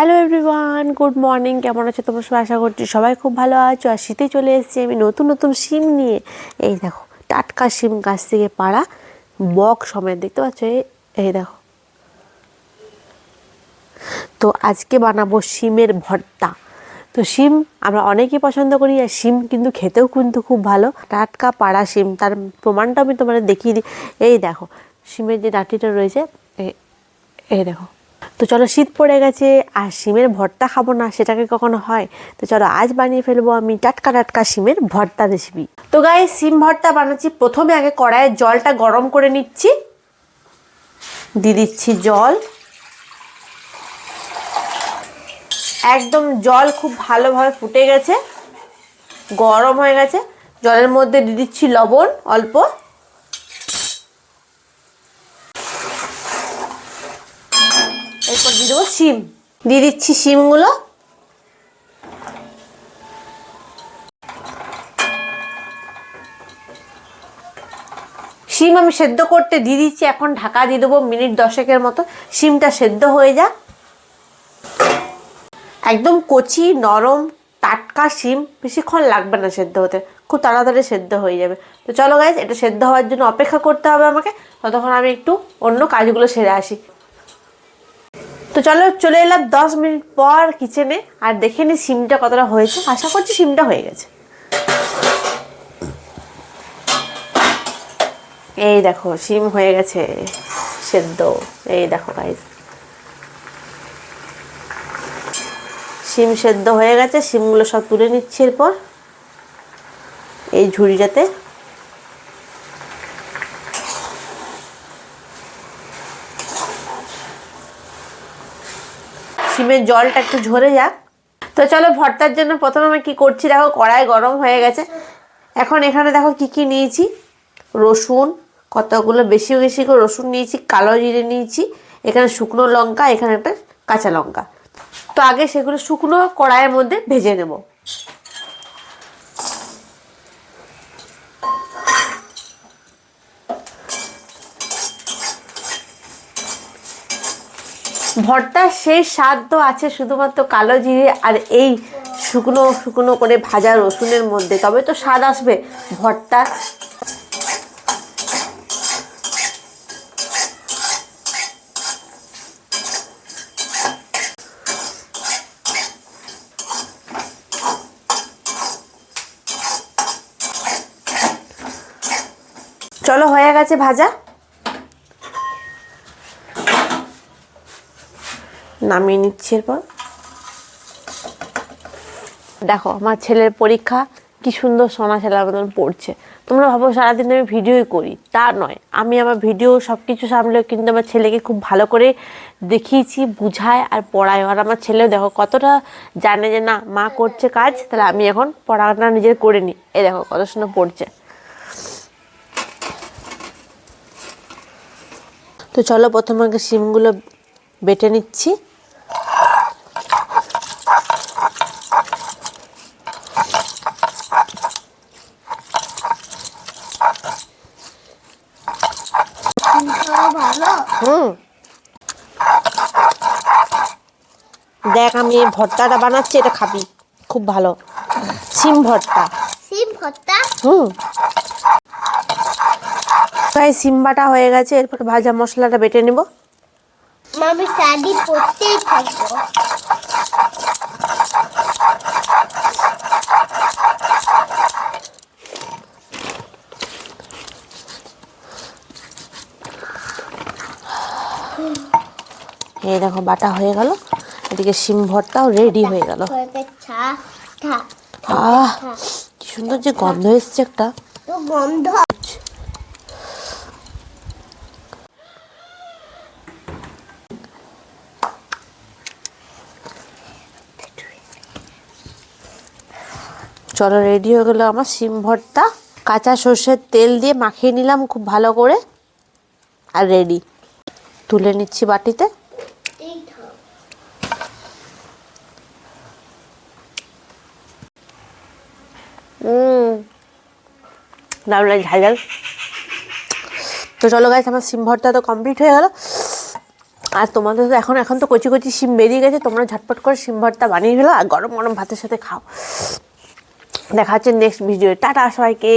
Hello everyone, good morning. কেমন আছো তোমরা সবাই? আশা করছি সবাই খুব ভালো আছো। আর শীতে চলে এসেছি আমি নতুন নতুন শিম নিয়ে। এই দেখো, টাটকা শিম গাছ থেকে পাড়া, বক সমেত, দেখতে পাচ্ছ? এই দেখো। তো আজকে বানাবো শিমের ভর্তা। তো শিম আমরা অনেকেই পছন্দ করি, আর শিম কিন্তু খেতেও কিন্তু খুব ভালো। টাটকা পাড়া শিম, তার প্রমাণটা আমি তোমাদের দেখিয়ে দিই। এই দেখো, শিমের যে ডাঁটিটা রয়েছে, এই দেখো। তো চলো, শীত পড়ে গেছে আর শিমের ভর্তা খাবো না, সেটাকে কখনো হয়? তো চলো আজ বানিয়ে ফেলবো আমি টাটকা টাটকা শিমের ভর্তা রেসিপি। তো গাইস, শিম ভর্তা বানাচ্ছি। প্রথমে আগে কড়াইয়ে জলটা গরম করে নিচ্ছি। দিয়ে দিচ্ছি জল। একদম জল খুব ভালোভাবে ফুটে গেছে, গরম হয়ে গেছে। জলের মধ্যে দিয়ে দিচ্ছি লবণ অল্প। এরপর দিয়ে দেবো শিম। দিয়ে দিচ্ছি শিমগুলো। শিম আমি সেদ্ধ করতে দিয়ে দিচ্ছি। এখন ঢাকা দিয়ে দেবো মিনিট 10 মতো, শিমটা সেদ্ধ হয়ে যাক। একদম কচি নরম টাটকা শিম, বেশিক্ষণ লাগবে না সেদ্ধ হতে, খুব তাড়াতাড়ি সেদ্ধ হয়ে যাবে। তো চলো গাইস, এটা সেদ্ধ হওয়ার জন্য অপেক্ষা করতে হবে আমাকে। ততক্ষণ আমি একটু অন্য কাজগুলো সেরে আসি। তো চলো, চলে এলাম 10 মিনিট পর কিচেনে, আর দেখে নি শিমটা কতটা হয়েছে। আশা করছি শিমটা হয়ে গেছে। এই দেখো, শিম হয়ে গেছে সেদ্ধ। এই দেখো গাইস, শিম সেদ্ধ হয়ে গেছে। শিমগুলো সব তুলে নিচ্ছি এরপর এই ঝুড়িটাতে। শিমের জলটা একটু ঝরে যাক। তো চলো, ভর্তার জন্য প্রথমে আমি কি করছি দেখো, কড়াই গরম হয়ে গেছে। এখন এখানে দেখো কি কি নিয়েছি। রসুন, কতগুলো বেশি বেশি করে রসুন নিয়েছি। কালো জিরে নিয়েছি, এখানে শুকনো লঙ্কা, এখানে একটা কাঁচা লঙ্কা। তো আগে সেগুলো শুকনো কড়াইয়ের মধ্যে ভেজে নেব। ভর্তার সেই স্বাদ তো আছে শুধুমাত্র কালো জিরে আর এই শুকনো শুকনো করে ভাজা রসুনের মধ্যে, তবে তো স্বাদ আসবে ভর্তার। চলো, হয়ে গেছে ভাজা, নামিয়ে নিচ্ছি। এরপর দেখো, আমার ছেলের পরীক্ষা, কি সুন্দর সোনা ছেলের মতন পড়ছে। তোমরা ভাবো সারাদিন আমি ভিডিওই করি, তা নয়। আমি আমার ভিডিও সব কিছু সামলেও কিন্তু আমার ছেলেকে খুব ভালো করে দেখিয়েছি, বুঝায় আর পড়ায়। আর আমার ছেলেও দেখো কতটা জানে যে না, মা করছে কাজ, তাহলে আমি এখন পড়াটা নিজের করে নিই। এই দেখো কত সুন্দর পড়ছে। তো চলো, প্রথমে আগে শিমগুলো বেটে নিচ্ছি। দেখ, আমি এই ভর্তাটা বানাচ্ছি, এটা খাবি, খুব ভালো। শিম ভর্তা। শিম ভর্তা। প্রায় শিম বাটা হয়ে গেছে। এরপর ভাজা মশলাটা বেটে নেব। আমি শাড়ি পরতেই থাকবো। এই দেখো, বাটা হয়ে গেল। এদিকে শিম ভর্তাও রেডি হয়ে গেল। আহ, কি সুন্দর যে গন্ধ এসছে একটা। তো গন্ধ। চলো, রেডি হয়ে গেল আমার শিম ভর্তা। কাঁচা সর্ষের তেল দিয়ে মাখিয়ে নিলাম খুব ভালো করে, আর রেডি। তুলে নিচ্ছি বাটিতে। দারুণ লাগে, ঝাল ঝাল। তো চলো গাইস, আমার শিম ভর্তা তো কমপ্লিট হয়ে গেল। আর তোমাদের তো এখন তো কচি কচি শিম বেরিয়ে গেছে, তোমরা ঝটপট করে শিম ভর্তা বানিয়ে ফেলো আর গরম গরম ভাতের সাথে খাও। দেখা হচ্ছে নেক্সট ভিডিও। টাটা সবাইকে।